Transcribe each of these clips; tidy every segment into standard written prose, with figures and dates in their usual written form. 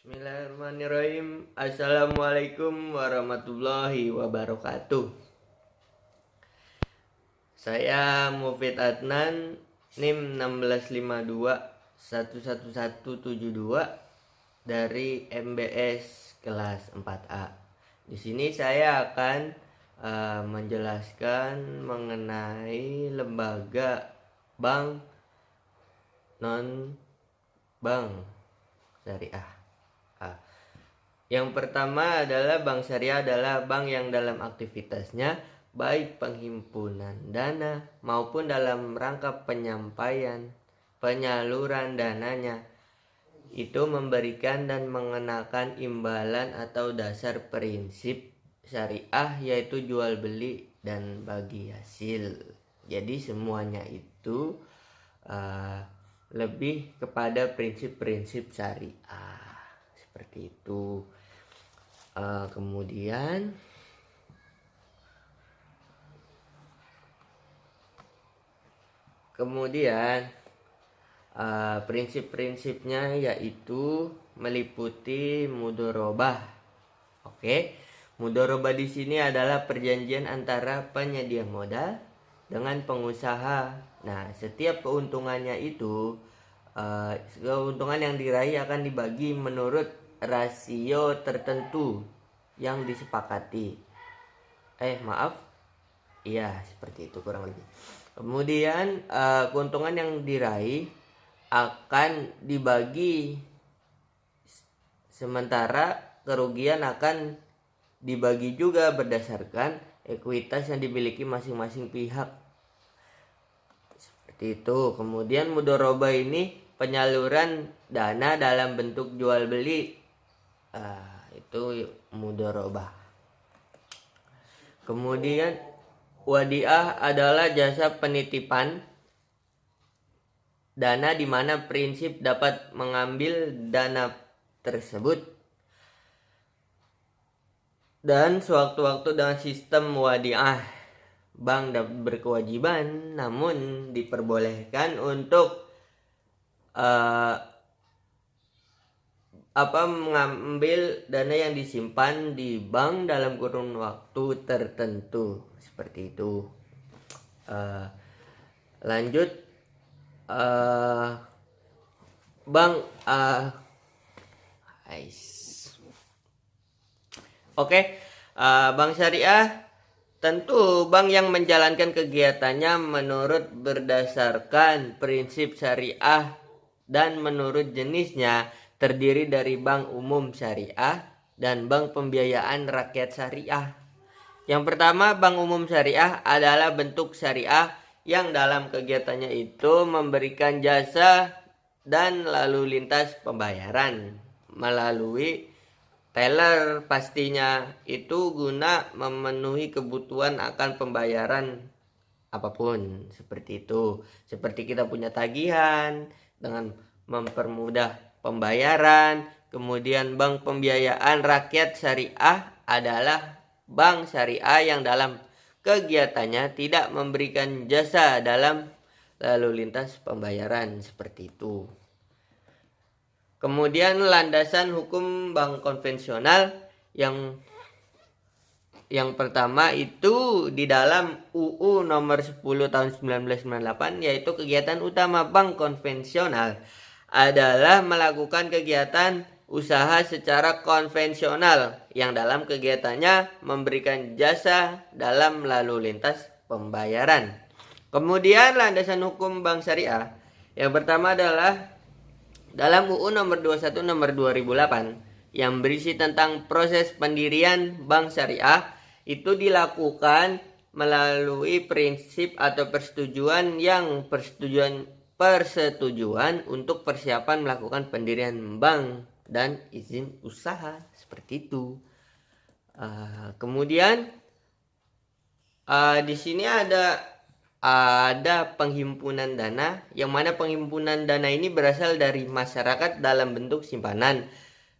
Bismillahirrahmanirrahim. Assalamualaikum warahmatullahi wabarakatuh. Saya Mufid Adnan, NIM 1652 dari MBS kelas 4A. Di sini saya akan menjelaskan mengenai lembaga bank non bank syariah. Yang pertama adalah bank syariah adalah bank yang dalam aktivitasnya baik penghimpunan dana maupun dalam rangka penyaluran dananya itu memberikan dan mengenakan imbalan atau dasar prinsip syariah, yaitu jual beli dan bagi hasil. Jadi semuanya itu lebih kepada prinsip-prinsip syariah seperti itu. Kemudian prinsip-prinsipnya yaitu meliputi mudharabah. Oke, mudharabah di sini adalah perjanjian antara penyedia modal dengan pengusaha. Nah, setiap keuntungannya itu keuntungan yang diraih akan dibagi menurut rasio tertentu yang disepakati. Iya, seperti itu kurang lebih. Kemudian keuntungan yang diraih akan dibagi, sementara kerugian akan dibagi juga berdasarkan ekuitas yang dimiliki masing-masing pihak. Seperti itu. Kemudian mudharabah ini penyaluran dana dalam bentuk jual beli. Itu mudharabah. Kemudian wadiah adalah jasa penitipan dana di mana prinsip dapat mengambil dana tersebut dan sewaktu-waktu dengan sistem wadiah. Bank dapat berkewajiban namun diperbolehkan untuk mengambil dana yang disimpan di bank dalam kurun waktu tertentu, seperti itu. Lanjut, bank bank syariah tentu bank yang menjalankan kegiatannya menurut berdasarkan prinsip syariah dan menurut jenisnya terdiri dari bank umum syariah dan bank pembiayaan rakyat syariah. Yang pertama, bank umum syariah adalah bentuk syariah yang dalam kegiatannya itu memberikan jasa dan lalu lintas pembayaran melalui teller, pastinya itu guna memenuhi kebutuhan akan pembayaran apapun, seperti itu. Seperti kita punya tagihan dengan mempermudah pembayaran. Kemudian bank pembiayaan rakyat syariah adalah bank syariah yang dalam kegiatannya tidak memberikan jasa dalam lalu lintas pembayaran, seperti itu. Kemudian landasan hukum bank konvensional yang pertama itu di dalam UU nomor 10 tahun 1998, yaitu kegiatan utama bank konvensional adalah melakukan kegiatan usaha secara konvensional yang dalam kegiatannya memberikan jasa dalam lalu lintas pembayaran. Kemudian landasan hukum bank syariah yang pertama adalah dalam UU nomor 21 nomor 2008 yang berisi tentang proses pendirian bank syariah itu dilakukan melalui prinsip atau persetujuan untuk persiapan melakukan pendirian bank dan izin usaha, seperti itu. Kemudian di sini ada penghimpunan dana, yang mana penghimpunan dana ini berasal dari masyarakat dalam bentuk simpanan,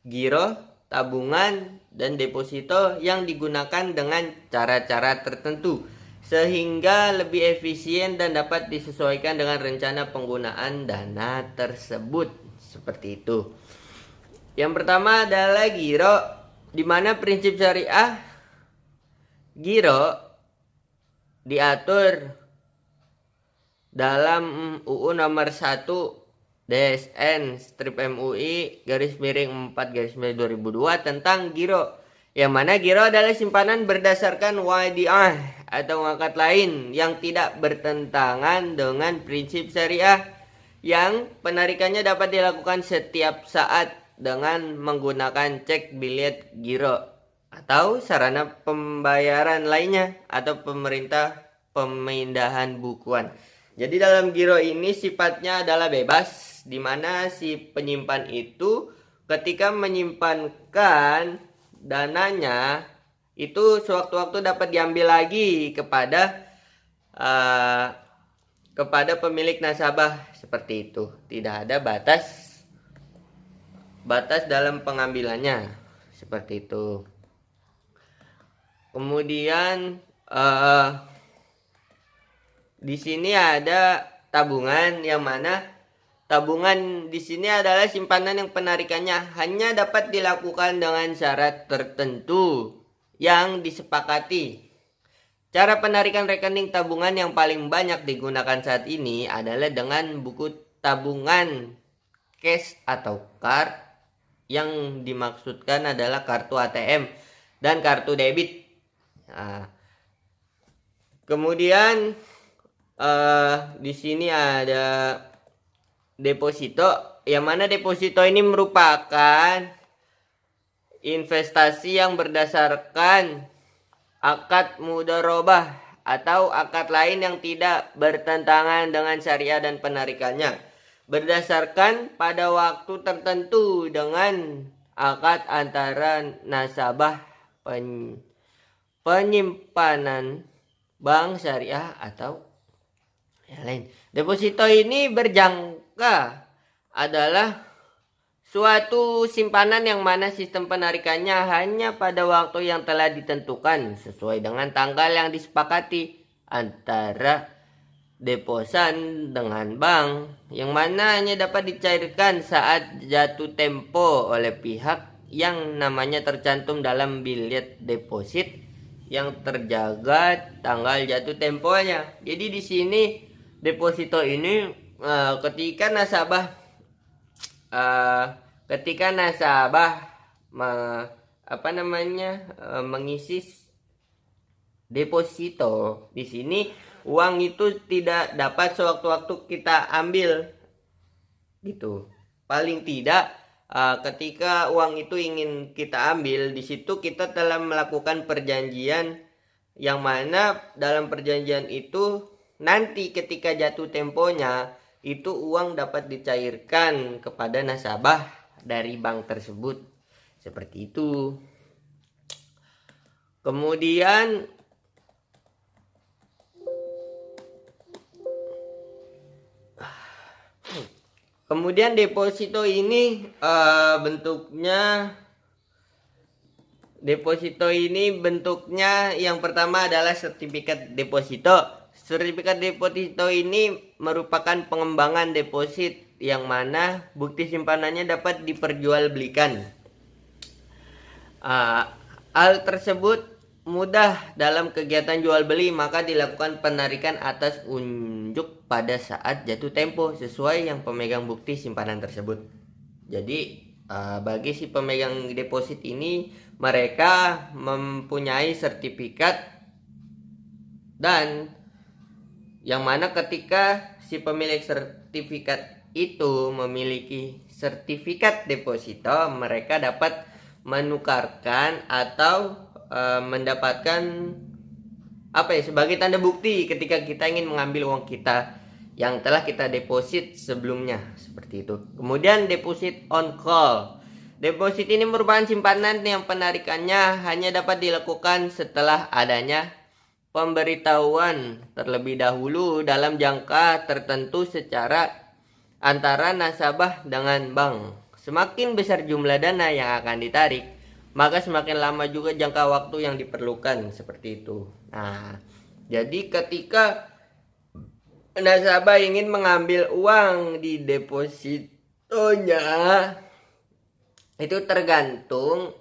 giro, tabungan, dan deposito yang digunakan dengan cara-cara tertentu sehingga lebih efisien dan dapat disesuaikan dengan rencana penggunaan dana tersebut, seperti itu. Yang pertama adalah giro, di mana prinsip syariah giro diatur dalam UU nomor 1 DSN strip MUI garis miring 4 garis miring 2002 tentang giro. Yang mana giro adalah simpanan berdasarkan wadiah atau akad lain yang tidak bertentangan dengan prinsip syariah yang penarikannya dapat dilakukan setiap saat dengan menggunakan cek bilet giro atau sarana pembayaran lainnya atau pemindahan bukuan. Jadi dalam giro ini sifatnya adalah bebas, di mana si penyimpan itu ketika menyimpankan dananya itu sewaktu-waktu dapat diambil lagi kepada pemilik nasabah, seperti itu. Tidak ada batas dalam pengambilannya, seperti itu. Kemudian di sini ada tabungan, yang mana tabungan di sini adalah simpanan yang penarikannya hanya dapat dilakukan dengan syarat tertentu yang disepakati. Cara penarikan rekening tabungan yang paling banyak digunakan saat ini adalah dengan buku tabungan cash atau card, yang dimaksudkan adalah kartu ATM dan kartu debit. Nah, kemudian di sini ada deposito, yang mana deposito ini merupakan investasi yang berdasarkan akad mudharabah atau akad lain yang tidak bertentangan dengan syariah dan penarikannya berdasarkan pada waktu tertentu dengan akad antara nasabah penyimpanan bank syariah atau yang lain. Deposito ini berjangka adalah suatu simpanan yang mana sistem penarikannya hanya pada waktu yang telah ditentukan sesuai dengan tanggal yang disepakati antara deposan dengan bank, yang mana hanya dapat dicairkan saat jatuh tempo oleh pihak yang namanya tercantum dalam bilet deposit yang terjaga tanggal jatuh temponya. Jadi di sini deposito ini ketika nasabah mengisi deposito, di sini uang itu tidak dapat sewaktu-waktu kita ambil gitu. Paling tidak ketika uang itu ingin kita ambil, di situ kita telah melakukan perjanjian, yang mana dalam perjanjian itu nanti ketika jatuh temponya itu uang dapat dicairkan kepada nasabah dari bank tersebut, seperti itu. Kemudian deposito ini bentuknya yang pertama adalah sertifikat deposito. Sertifikat deposito ini merupakan pengembangan deposit yang mana bukti simpanannya dapat diperjualbelikan. Hal tersebut mudah dalam kegiatan jual beli, maka dilakukan penarikan atas unjuk pada saat jatuh tempo sesuai yang pemegang bukti simpanan tersebut. Jadi bagi si pemegang deposit ini, mereka mempunyai sertifikat, dan yang mana ketika si pemilik sertifikat itu memiliki sertifikat deposito, mereka dapat menukarkan atau mendapatkan sebagai tanda bukti ketika kita ingin mengambil uang kita yang telah kita deposit sebelumnya, seperti itu. Kemudian deposit on call. Deposit ini merupakan simpanan yang penarikannya hanya dapat dilakukan setelah adanya pemberitahuan terlebih dahulu dalam jangka tertentu secara antara nasabah dengan bank. Semakin besar jumlah dana yang akan ditarik, maka semakin lama juga jangka waktu yang diperlukan, seperti itu. Nah, jadi ketika nasabah ingin mengambil uang di depositonya, Itu tergantung,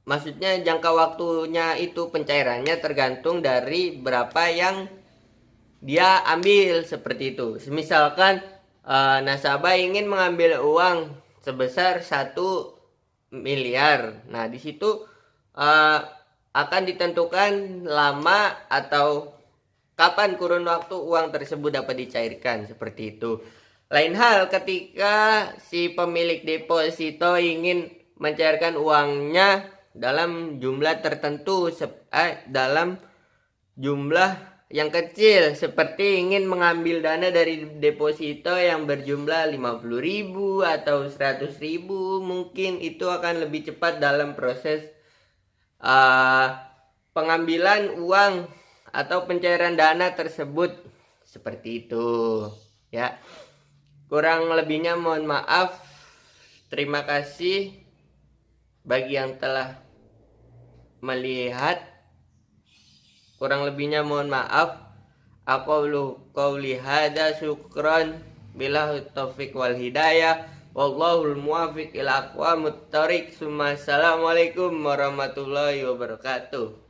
maksudnya jangka waktunya itu pencairannya tergantung dari berapa yang dia ambil, seperti itu. Misalkan nasabah ingin mengambil uang sebesar 1 miliar. Nah, di situ akan ditentukan lama atau kapan kurun waktu uang tersebut dapat dicairkan, seperti itu. Lain hal ketika si pemilik deposito ingin mencairkan uangnya dalam jumlah tertentu, dalam jumlah yang kecil, seperti ingin mengambil dana dari deposito yang berjumlah 50.000 atau 100.000, mungkin itu akan lebih cepat dalam proses pengambilan uang atau pencairan dana tersebut, seperti itu ya. Kurang lebihnya mohon maaf. Terima kasih bagi yang telah melihat. Kurang lebihnya mohon maaf. Aqulu qauli hada, syukran, billahi taufiq wal hidayah, wallahul muwaffiq ila aqwamit thoriq. Assalamualaikum warahmatullahi wabarakatuh.